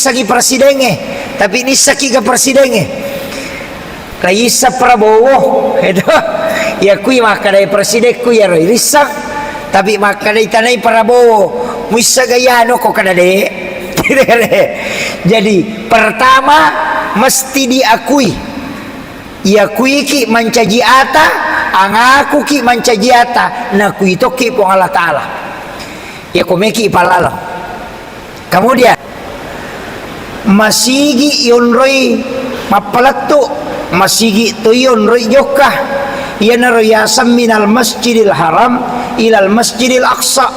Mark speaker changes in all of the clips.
Speaker 1: sagi presidennya, tapi ini saki ke presidennya. Kaisa Prabowo, itu ya kui maka dari presiden kui ya risak, tapi maka dari tanai Prabowo, muisa gaya no kok kada deh. Jadi pertama mesti diakui, iakui ki mancaji ata, angaku ki mancaji ata, naku itu ki pong Allah Taala. Ya komeki palalo. Kemudian masigi yunroi mapalatu, masigi tu yunroi jokah, yana royasam minal masjidil haram ilal masjidil aqsa.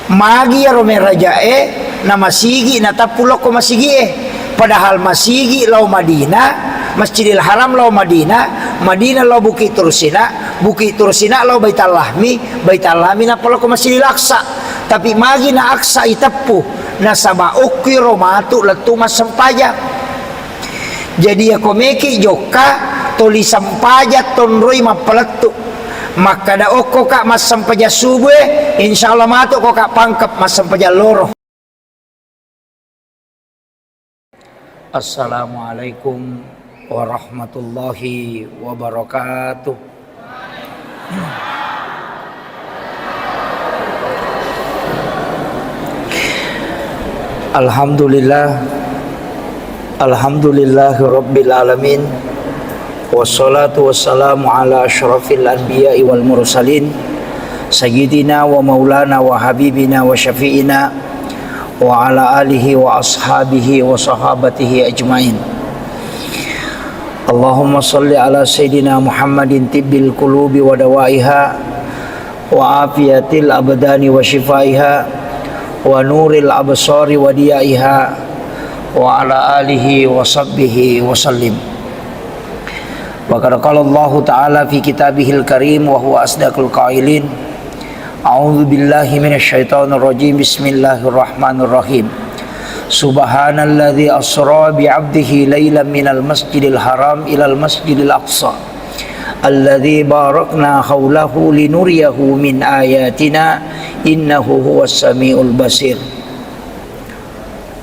Speaker 1: Magi ya rome rajae na masigi na tapulok ko masigi padahal masigi lau Madinah, Masjidil Haram lau Madinah, Madinah lau Bukit Tursina, Bukit Tursina lau Baitul Lahmi, Baitul Lahmi na pala ko Masjidil Aqsa. Tapi magi na Aqsa itapu na sabauk romatu latu masampaja. Jadi ya komeki joka toli sampaja tonroi mapalatu. Maka da oko kak masampaja subuh, insyaallah matu ko kak pangkap masampaja loro. Assalamualaikum warahmatullahi wabarakatuh. Alhamdulillah, alhamdulillahi rabbil alamin, wassalatu wassalamu ala asyrafil anbiya'i wal mursalin, sayyidina wa maulana wa habibina wa syafi'ina wa ala alihi wa ashabihi wa sahabatihi ajmain. Allahumma salli ala sayyidina Muhammadin tibbil qulubi wa dawaiha wa afiyatil abdani wa shifaiha wa nuril absari wa diyaiha wa ala alihi wa sahbihi wa sallim. Wa qala Allah ta'ala fi kitabihil karim wa huwa asdaqul qailin. A'udzu billahi minasyaitonir rajim. Bismillahirrahmanirrahim. Subhanalladzi asra bi 'abdihi lailan minal masjidil haram ilal masjidil aqsa alladzi barakna haulahu linuriyahu min ayatina innahu huwas samiul basir.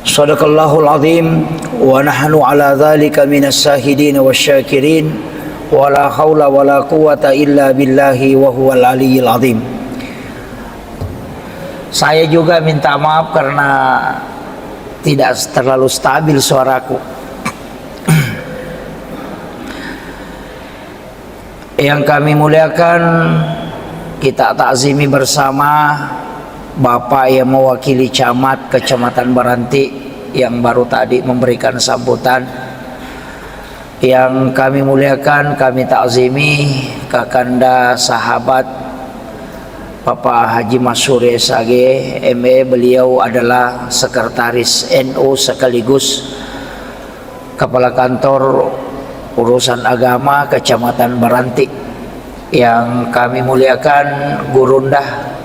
Speaker 1: Shadaqallahul azim wa nahnu ala dzalika minas shahidin wasyakirin wa la haula wa la quwata illa billahi wa huwal aliyyil azim. Saya juga minta maaf karena tidak terlalu stabil suaraku. Yang kami muliakan, kita takzimi bersama Bapak yang mewakili camat Kecamatan Baranti yang baru tadi memberikan sambutan. Yang kami muliakan, kami takzimi kakanda sahabat Bapak Haji Masyur SAG ME. Beliau adalah sekretaris NU sekaligus kepala kantor urusan agama Kecamatan Baranti. Yang kami muliakan Gurundah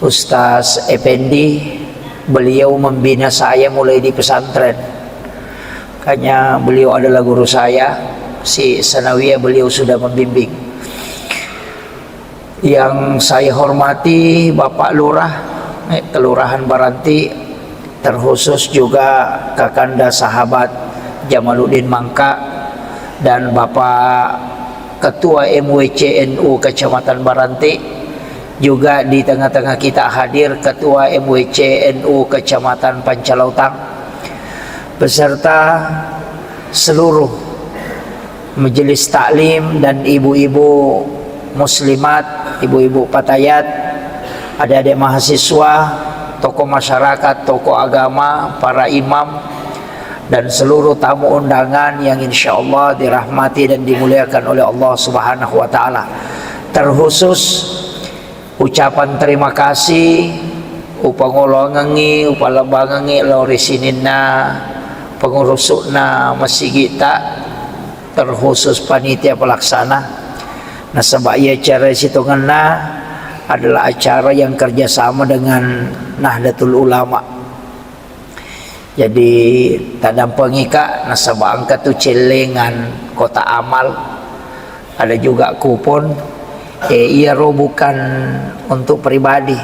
Speaker 1: Ustaz Effendi, beliau membina saya mulai di pesantren. Makanya beliau adalah guru saya, si Sanawiyah beliau sudah membimbing. Yang saya hormati Bapak Lurah Kelurahan Baranti, terkhusus juga kakanda sahabat Jamaluddin Mangka dan Bapak Ketua MWC NU Kecamatan Baranti. Juga di tengah-tengah kita hadir Ketua MWC NU Kecamatan Pancalautang beserta seluruh majelis taklim dan ibu-ibu muslimat, ibu-ibu patayat, adik-adik mahasiswa, tokoh masyarakat, tokoh agama, para imam, dan seluruh tamu undangan yang insya Allah dirahmati dan dimuliakan oleh Allah Subhanahu wa Ta'ala. Terkhusus ucapan terima kasih upangolongangi, upalabangangi laurisinina, pengurusuna masih kita, terkhusus panitia pelaksana. Nah, sebab ia acara situnganna adalah acara yang kerjasama dengan Nahdlatul Ulama. Jadi tadam pengika nasabah angkat tu celengan kota amal, ada juga kupon. Ia bukan untuk pribadi,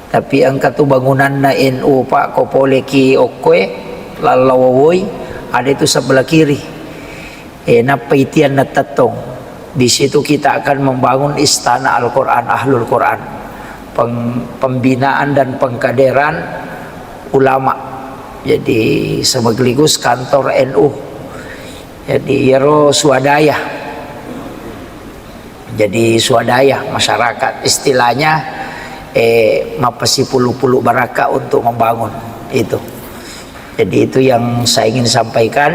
Speaker 1: Tapi angka tu bangunan na NU pak kopole ki okwe lalawoi ada itu sebelah kiri. Napaitian na tatong. Di situ kita akan membangun istana Al-Quran, Ahlul Quran, pembinaan dan pengkaderan ulama. Jadi sekaligus kantor NU. Jadi yaro swadaya. Jadi swadaya masyarakat istilahnya mapasi pulu-pulu baraka untuk membangun itu. Jadi itu yang saya ingin sampaikan.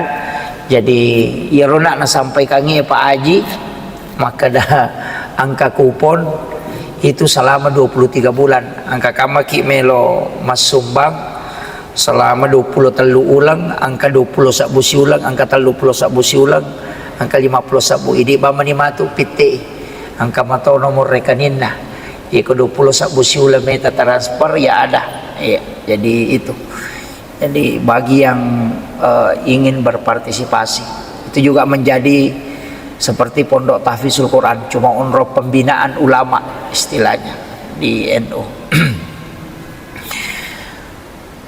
Speaker 1: Jadi yaro nak sampaikan Pak Haji, maka dah angka kupon itu selama 23 bulan. Angka kamaki melo mas sumbang selama 23 ulang, angka 20 sabusi ulang, angka 30 sabusi ulang, angka 50 sabu idi bama ni matu pite angka matau nomor rekening nah iko 20 sabusi ulang meta transfer ya ada ya. Jadi itu, jadi bagi yang ingin berpartisipasi itu juga menjadi seperti pondok tahfizul Quran, cuma unroh pembinaan ulama istilahnya di NU.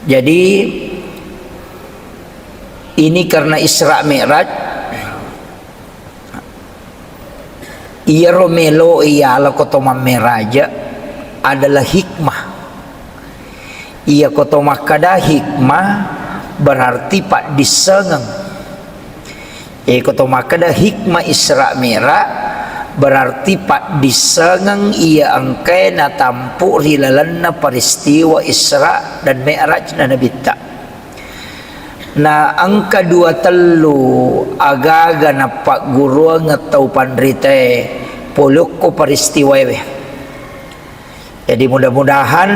Speaker 1: Jadi ini karena Isra Mi'raj iya romelo iya ala kotoma meraja adalah hikmah. Iya kotoma kada hikmah berarti pak disengeng. Kotoma kada hikmah Isra Mi'raj berarti pak disengeng ia angkai na tampu rilalanna peristiwa Isra dan Mi'raj na nabita. Na angka 23 agaga na pak guru ngatau pandrite poluk ko peristiwa we. Jadi mudah-mudahan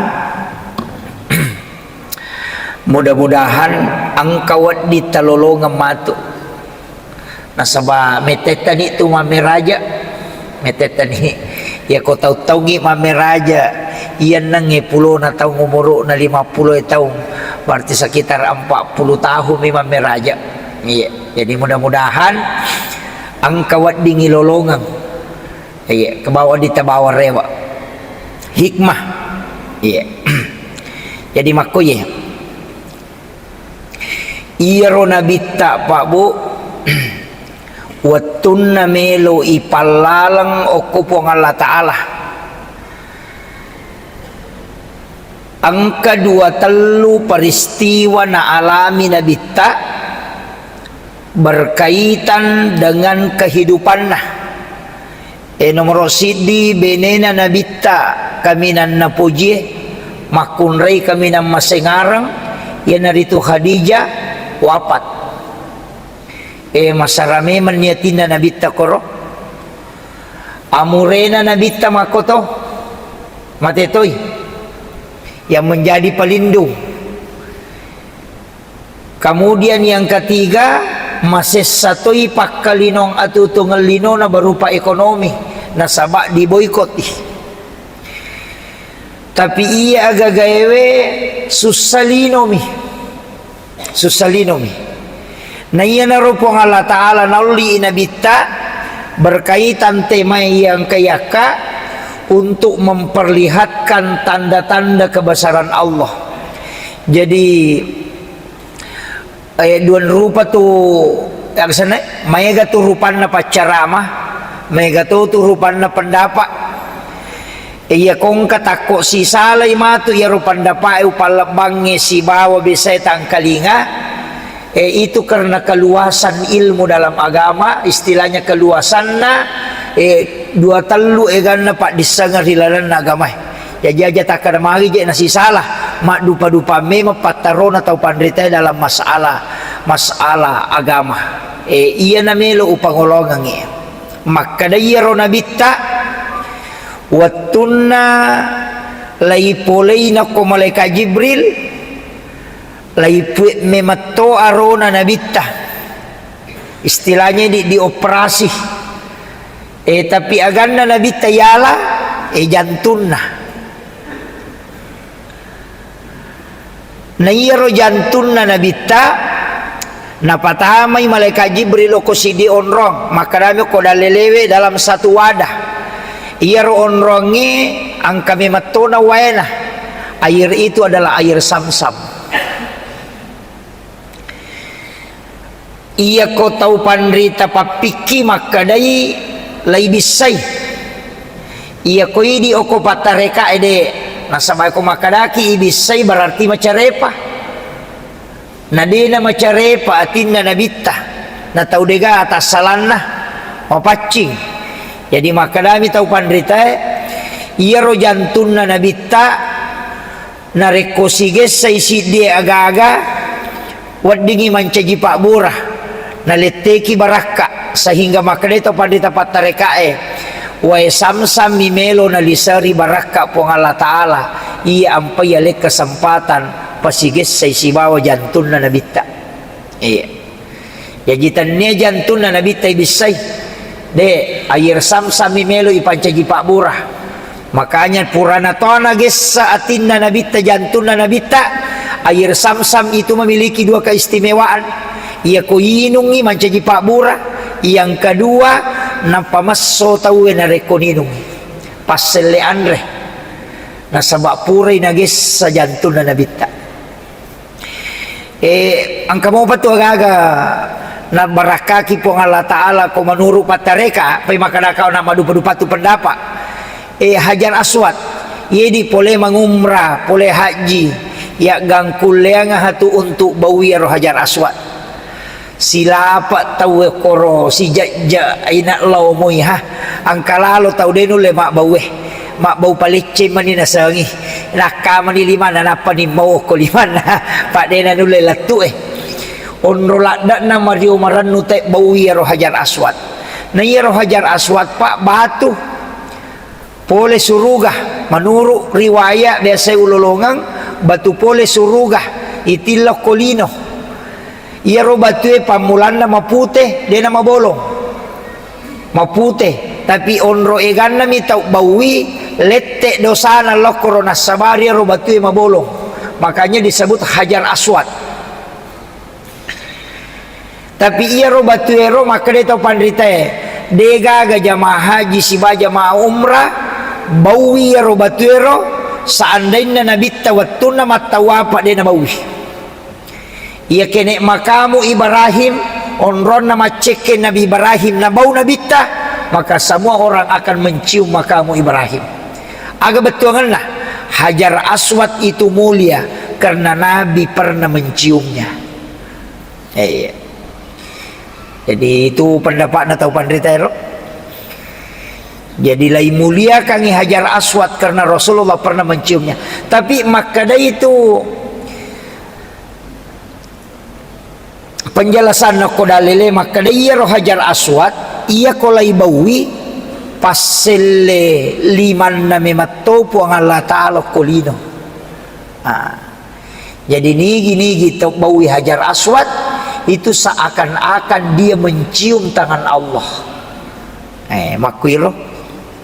Speaker 1: mudah-mudahan angkawat ditalolong matu. Nasaba metetani tu mameraja metetani ya ko tahu-tahu ngi mameraja iyan nang 10 na taong umuro na 50 taong berarti sekitar 40 tahun mi mameraja. Iya, jadi mudah-mudahan angkawat dingilolongang iya kebawa ditabawa rewa hikmah iya. Jadi makoye iya rona bitta pak bu watunna melo ipalalang okupong Allah Ta'ala angka 23 peristiwa na alami nabita berkaitan dengan kehidupan nah nomor sidi benena nabita kaminan napuji makunrei kaminan masengarang yan naritu Khadijah wafat masarame maniatina nabita koro amurena nabita makoto matetoy yang menjadi pelindung. Kemudian yang ketiga masih satoi pakalinong atau tungalino na berupa ekonomi nasabak diboykot. Tapi ia agak gawe susalinomi na iya narupong Allah Ta'ala nauli inabita berkaitan tema yang kayaka untuk memperlihatkan tanda-tanda kebesaran Allah. Jadi dua rupa tu yang sana maya tu rupanna pacaramah maya tu rupanna pendapat iya kong katako si salay matu ya rupan dapat upalabangi si bawa bisa tangkalinga. Itu karena keluasan ilmu dalam agama istilahnya keluasanna 23 ganna pak disangar hilalan agama ya jaja takar mari je nasi salah mak dupa-dupa memang patarona atau pandrita dalam masalah agama iya namelo upangolongan maka daya rona bitta watunna laipoleina ko malaikat Jibril laipuit memato arona nabita istilahnya dioperasi tapi aganda nabita yala jantunna na iyaro jantunna nabita napatamay malaikat Jibril ko sidi onrong maka dami ko dalelewe dalam satu wadah iyaro onrongi ang kami matuna wayna Air itu adalah air Samsam. Ia ko tahu pandrita papiki makadai lai bisai. Ia ko idi oko patareka ede nasabay ko makadaki ibisay berarti macarepa. Nadina macarepa atin na nabitta. Na tahu dega atas salan na mapacing. Jadi makadami tahu pandrita ia ro jantun na nabitta na rekosiges sa isi dia aga-aga wadingi mancaji pak burah na leteki baraka sehingga makadito pandrita patarekae wa Samsam mimelo na lisari baraka po Allah Ta'ala ia ampai alek kesempatan pasiges sa isi bawa jantun na nabitta. Iya. Ya jitannya jantun na nabitta ibisay de air Samsam mimelo ipancaji pak burah. Makanya purana tona gesa atin na nabita jantun na nabita air Samsam itu memiliki dua keistimewaan. Ia ko inungi mancaji pak bura. Yang kedua napamasso tahu na rekoninungi paselle andre na sabak puray na gesa jantun na nabita. Angka mo pa to agaga na barakaki po ng Allah Ta'ala ko manuro patareka pay makadakaw na madupadu-patu pendapat. Hajar Aswad yedi pole mangumrah pole haji ya gangkuleang hatu untuk bawi ro Hajar Aswad sila apa tahu koro si jajja aina law moy ha ang kalalo tahu denu le mak bau palicin manina sangi nakka mani lima na napa ni mau ko lima na pak dena nule latu onro lakda na mario maranu te bawi ro Hajar Aswad na ro Hajar Aswad pak batu pole surugah menurut riwayat biasa ulolongang batu pole surugah itilok kolino ia ro batu pamulana mapute dia nama bolong mapute tapi onro eganna mi tau bawi lette dosana lokoro nasabari ro batu mabolong makanya disebut Hajar Aswad. Tapi ia ro batu ero maka dia tau pandrita dega ga jamaah haji siba jamaah umrah bawi ya robatuero seandainya nabitta wattuna mattawapa de nabawi ia kene makamu Ibrahim onron nama ceke Nabi Ibrahim nabau nabitta maka semua orang akan mencium makamu Ibrahim. Agak betulanlah Hajar Aswad itu mulia karena Nabi pernah menciumnya. Jadi itu pendapat atau pandita. Jadi lai mulia kangi Hajar Aswad karena Rasulullah pernah menciumnya. Tapi makada itu penjelasan nakodalele makada iya roh Hajar Aswad iya kolai bawi paselle liman na mematopo ang Allah Ta'ala kolino. Jadi nigi tok bawi Hajar Aswad itu seakan-akan dia mencium tangan Allah. Makwiro.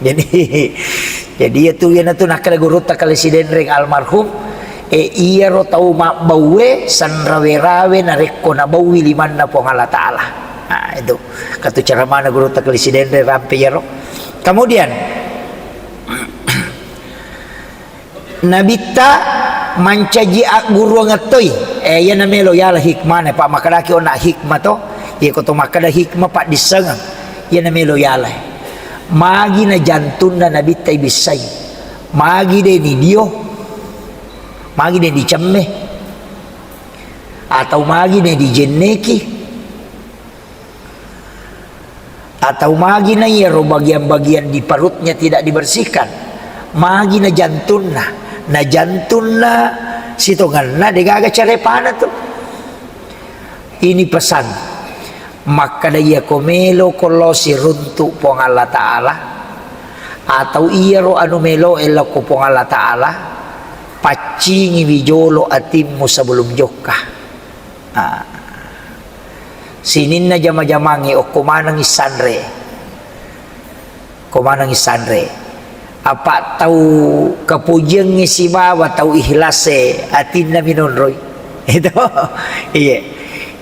Speaker 1: Jadi itu yana tu nakala guru takala si denreng almarhum iya ro tau mak bawe san rawe na rekko na bawi liman na po Allah Ta'ala. Itu katu cara mana guru takala si denreng rampe ya ro. Kemudian nabita mancaji guru ngatoy ya namelo ya lah hikmah pak makadaki ona hikmah to ya ko to makada hikmah pak disengang ya namelo ya lah magi na jantun na nabita ibisay magi de ni dio magi de di cemme atau magi de di jenneki atau magi na iya bagian-bagian di perutnya tidak dibersihkan magi na jantun na sitongan na degaga carepana tuh ini pesan maka dia komelo kolosi runtuk pong Allah Ta'ala atau iya ro anu melo elok ko pong Allah Ta'ala pacingi wijolo atimmu sebelum jokah sinin na jama-jamangi o kumanang isanre apa tahu kapujeng si bawa tahu ihlase atin na minonroy itu iya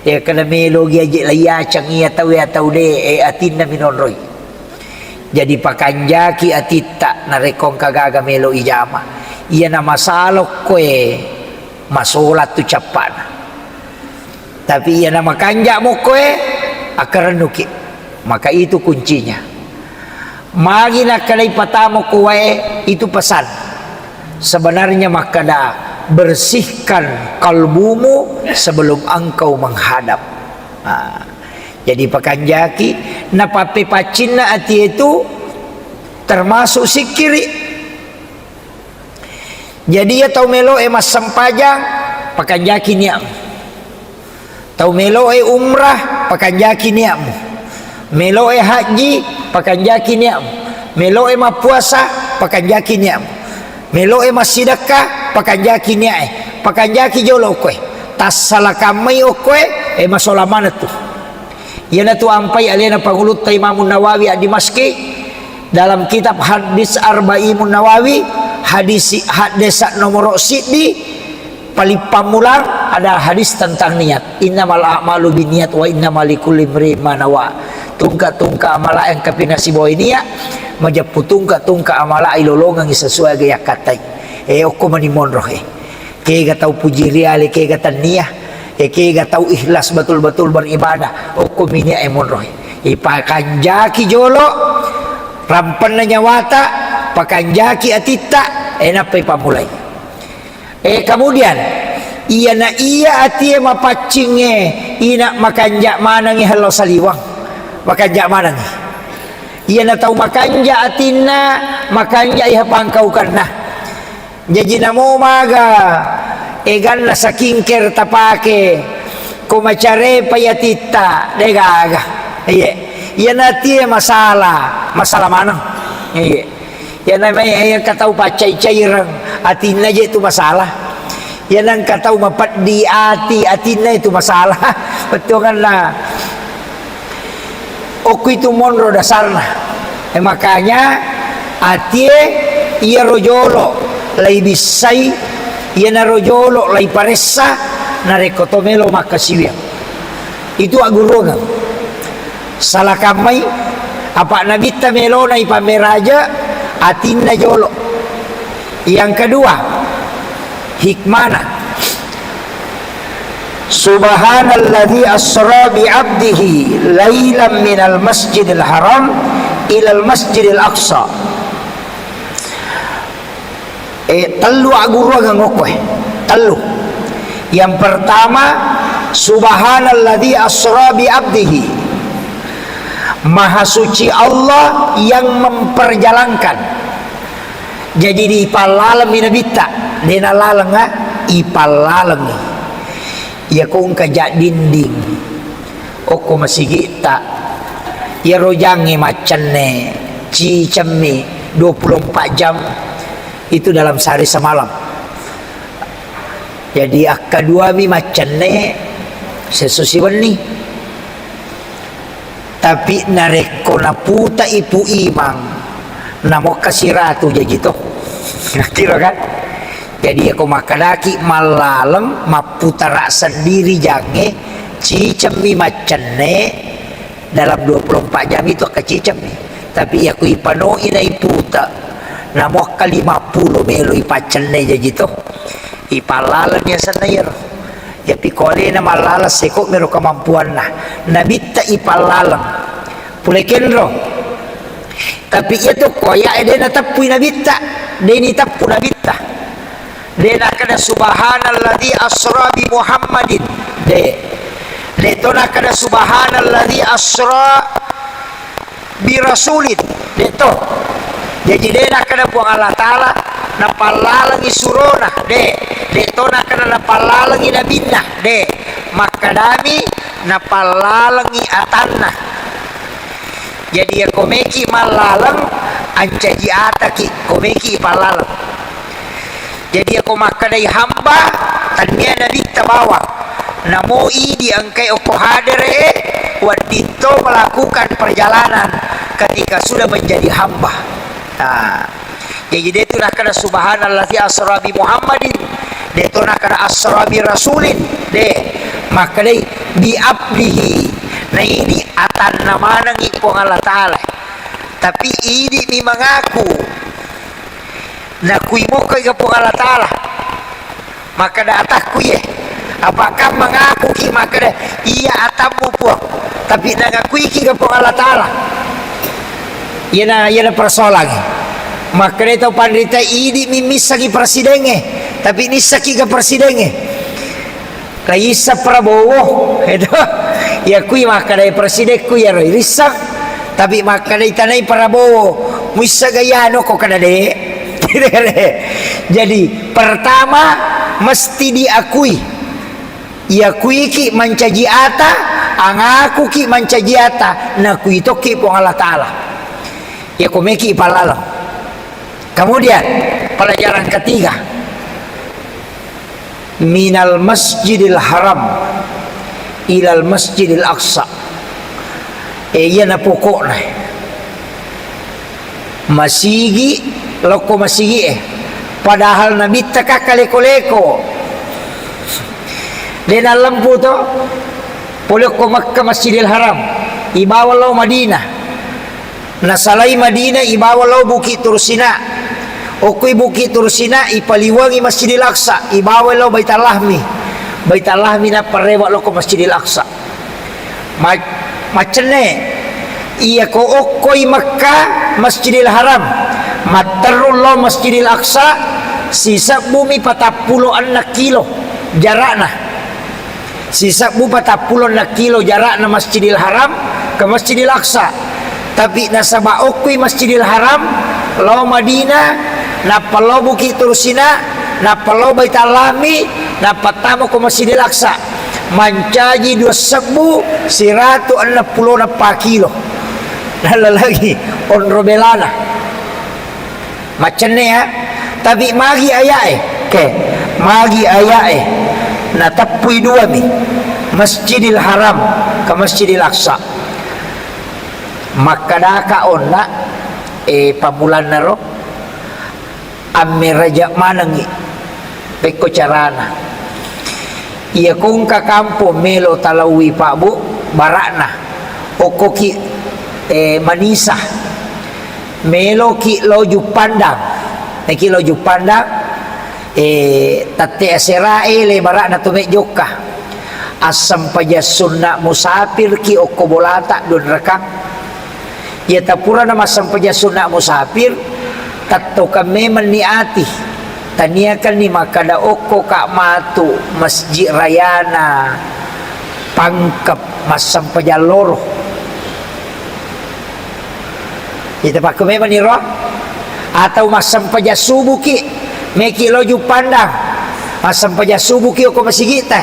Speaker 1: ya kana melogi aja laya cang iya tahu ya tahu de atin na minonroy jadi pakanjaki atita narekong kagaga melo ijama Ia na masalok koe masulat tu capan. Tapi ia na makanja mo koe akarenuki. Maka itu kuncinya. Magi na kalay patamo koe itu pesan. Sebenarnya maka bersihkan kalbumu sebelum engkau menghadap. Jadi pakanjaki napapipacin na ati itu termasuk sikiri. Jadi ya tau melo mas sampajang pakanjaki niam. Tau melo umrah pakanjaki niam. Melo haji pakanjaki niam. Melo mapuasa pakanjaki niam. Melo masidakah pakanjaki niam. Pakanjaki jolo koe. Tas salah kamay o koe masolaman tu. Yan na tu ampay alina pangulut tay Imam Nawawi di Maski dalam kitab hadis Arbaimun Nawawi hadis nomor sidi palipamulang ada hadis tentang niat. Innamal a'malu binniyat wa innamal likulli imri'in ma nawa. Tungka amala yang kapinasi boy niya majaputungka amala ilolongang sesuai gaya katay. Oko manimonroh kaya tau puji riali kaya taniyah kaya tau ikhlas betul-betul beribadah oko minya emonroh ipakanjaki jolo rampan na nyawata pakanjaki atita enak pamulay. Kemudian iya ati mapacingnya ina makanja manangi halo saliwang makanja manangi iya na tau makanja atina makanja iha pangkau karna jadi namo maga egan na sakingker tapake kumacare payatita degaga iya nati masalah mana iya na may katau pacay-cayrang atina je itu masalah yan ang katau mapat di atina itu masalah betul kan lah oku itu monro dasarna makanya atie iya rojolo lay bisay iya na rojolo lay paresa na rekotomelo makasiwya itu agurogang salah kamay apa nabita melo na ipameraja atin na jolo. Yang kedua hikmana subhanalladzi asra bi 'abdihi lailan minal masjidil haram ilal masjidil aqsa. Telu aguro gangokoy telu. Yang pertama subhanalladzi asra bi 'abdihi, maha suci Allah yang memperjalankan. Jadi di ipalalang minabita dina lalang ipalalang ya kung kajak dinding oko masigita ya rojange macane cicame 24 jam itu dalam sehari semalam. Jadi kedua mi macane sesusiwan ni tapi nareko na puta ipu imang namo kasiratu jadi gitu kira kan. Jadi aku makanaki malaleng maputara sendiri jange cicemi macane dalam 24 jam itu kecicem. Tapi aku ipanoi na iputa namo ka 50 melo ipacane jadi gitu ipalaleng ya sanayro ya pikole na malalas seko mero kemampuan na nabita ipalaleng pulekenro. Tapi itu koya dia natapu nabita deni tapu nabita dena kana subhanalladzi asra bi Muhammadin de to nakana subhanalladzi asra bi rasulin de to. Jadi dena kana buang Allah taala napalalangi surona de to nakana napalalangi nabinna de makadami napalalangi atanna. Jadi ya komeki malalang ancaji ataki komeki palalang. Jadi aku makadai hamba tanya nabi tabawa namo idi angkai oko hadere wadito melakukan perjalanan ketika sudah menjadi hamba. Jadi dia tu nak kena subhanalladzi asra bi Muhammadin, dia tu nak kena asra bi rasulin de makadai bi abdihi. Nah ini atan nama nangi pong Allah Ta'ala. Tapi ini ni mengaku na kui mo kay gapo Allah Ta'ala maka da atak kuy apakah mengaku ki maka da iya atamu po tapi nangakui ki gapo Allah Ta'ala yana persoalan maka itu pandita ini mimis lagi presidennya tapi ini saki ke presidennya kaisa Prabowo itu ya kui maka dari presiden kui ya risak tapi maka dari tanai Prabowo misa gayano kok kada de jadi pertama mesti diakui ya kui ki mancaji ata angaku ki mancaji ata na kui to ki po Allah Ta'ala ya komeki palalo. Kemudian pelajaran ketiga, minal masjidil haram ilal masjidil aqsa. Iya na pokok na masigi loko masigi padahal nabi taka kaleko-leko dan alam po to pulok ko Makkah Masjidil Haram ibawa lo Madinah nasalay Madinah ibawa lo Bukit Tursina Okoy Bukit Tursina ipaliwangi Masjidil Aqsa ibawa lo Baitul Lahmi na parewa lo ko Masjidil Aqsa macene iya ko okoy Makkah Masjidil Haram matarul lo Masjidil Aqsa sisa bumi 40 kilo jarakna sisa bumi 40 kilo jarakna Masjidil Haram ke Masjidil Aqsa tapi nasaba okoy Masjidil Haram lo Madinah napalo Bukit Tursina napalo Baitul Lahmi napatamo ko Masjidil Aqsa mancaji 2.160 kilo lagi onrobelana macene ya tapi magi ayae magi ayae natapui dua mi Masjidil Haram ke Masjidil Aqsa makadaka onna pabulan naro raja manangi peko carana iya kung kakampo melo talawi pak bu barakna okoki manisa melo ki loju pandang ki loju pandang tate aserae le barakna tumek joka asam pajasunna musafir ki okobolata don rekam ya tapura nama asam pajasunna musafir tato kami meniati taniakan ni makada oko kak matu Masjid Rayana pangkep masam pajaloro kita pakai memang niro atau masam pajasubu ki meki loju pandang masam pajasubu ki oko masih kita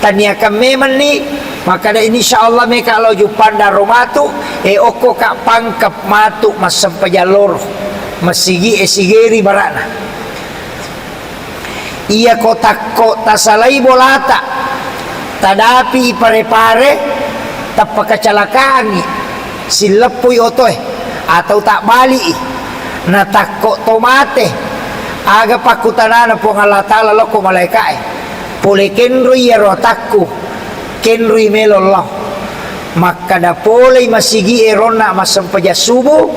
Speaker 1: taniakan memang ni makada insyaallah meka loju pandang romatu oko kak pangkep matu masam pajaloro masigi esigeri barana iya kotak tasalai bolata tadapi pare-pare tapaka calakaani silepui otoy atau tak bali na takko tomate aga pakutanana po Allah Ta'ala loko malaikai pole kenrui ya rotakku kenrui melollah maka da pole masigi erona masam pajasubu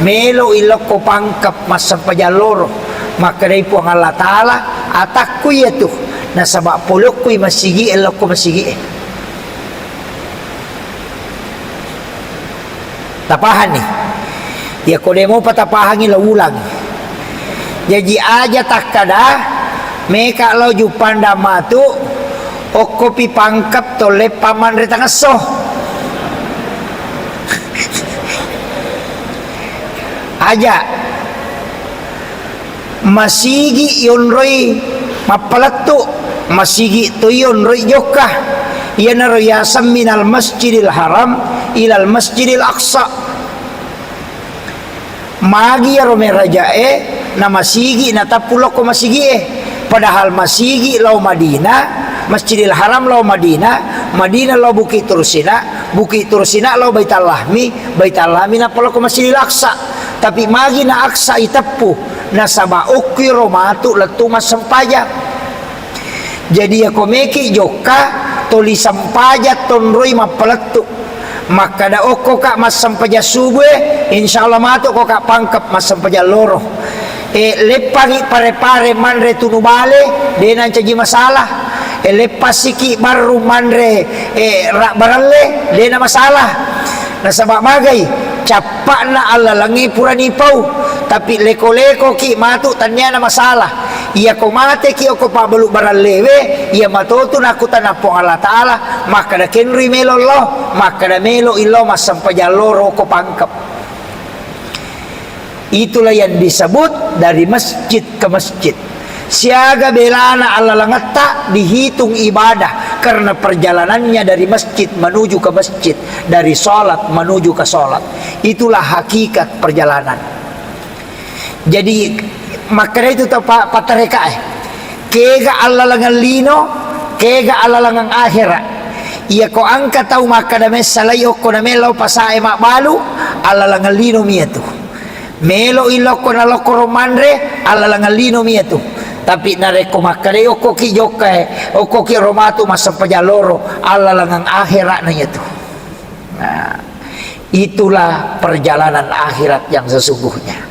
Speaker 1: melo iloko pangkap masam pajaloro maka dari po Allah Ta'ala atakku ya tu nasaba polokku masigi eloko masigi tapahan nih ya kode mo patapahangin la ulang jadi aja takada meka lo jupanda matu okopi pangkap tole paman retangaso aja masigi yonroi mapalatu masigi to yonroi joka yana royasam minal Masjidil Haram ilal Masjidil Aqsa magi ya rome rajae na masigi na tapulok ko masigi padahal masigi law Madinah Masjidil Haram law Madinah law Bukit Tursina law Baitul Lahmi na pala ko Masjidil Aqsa tapi magi na Aqsa itapu na saba ukki romatu latu masampaja jadi ako meki joka toli sampaja tonroi mapalatu maka da oko ka masampaja subwe insyaallah matu ko ka pangkap masampaja loro lepagi pare-pare manre tunubale denan caji masalah, lepasiki baru manre rak baralle dena masalah. Nah sabab magay capak na alalangi pura nipau, tapi leko-leko ki matu tanya na masalah. Ia ko mate ki ko pabalu baralewe, ia matoto na ko tanapong Allah Ta'ala, maka da kenri melo Allah, maka da melo ilo masampajalloro ko pangkap. Itulah yang disebut dari masjid ke masjid. Siaga belana Allah langata dihitung ibadah karena perjalanannya dari masjid menuju ke masjid, dari salat menuju ke salat. Itulah hakikat perjalanan. Jadi makanya itu patareka kega Allah langan lino, kega Allah langan akhirat. Ia ko angka tahu maka da mesalayo ko na melo pasae mak balu Allah langan lino miatu. Melo iloko na lokoro manre Allah langan lino miatu. Tapi nareko makare oko ki jokai oko ki romatu masa pajaloro Allah langang akhirat na itu. Nah, itulah perjalanan akhirat yang sesungguhnya.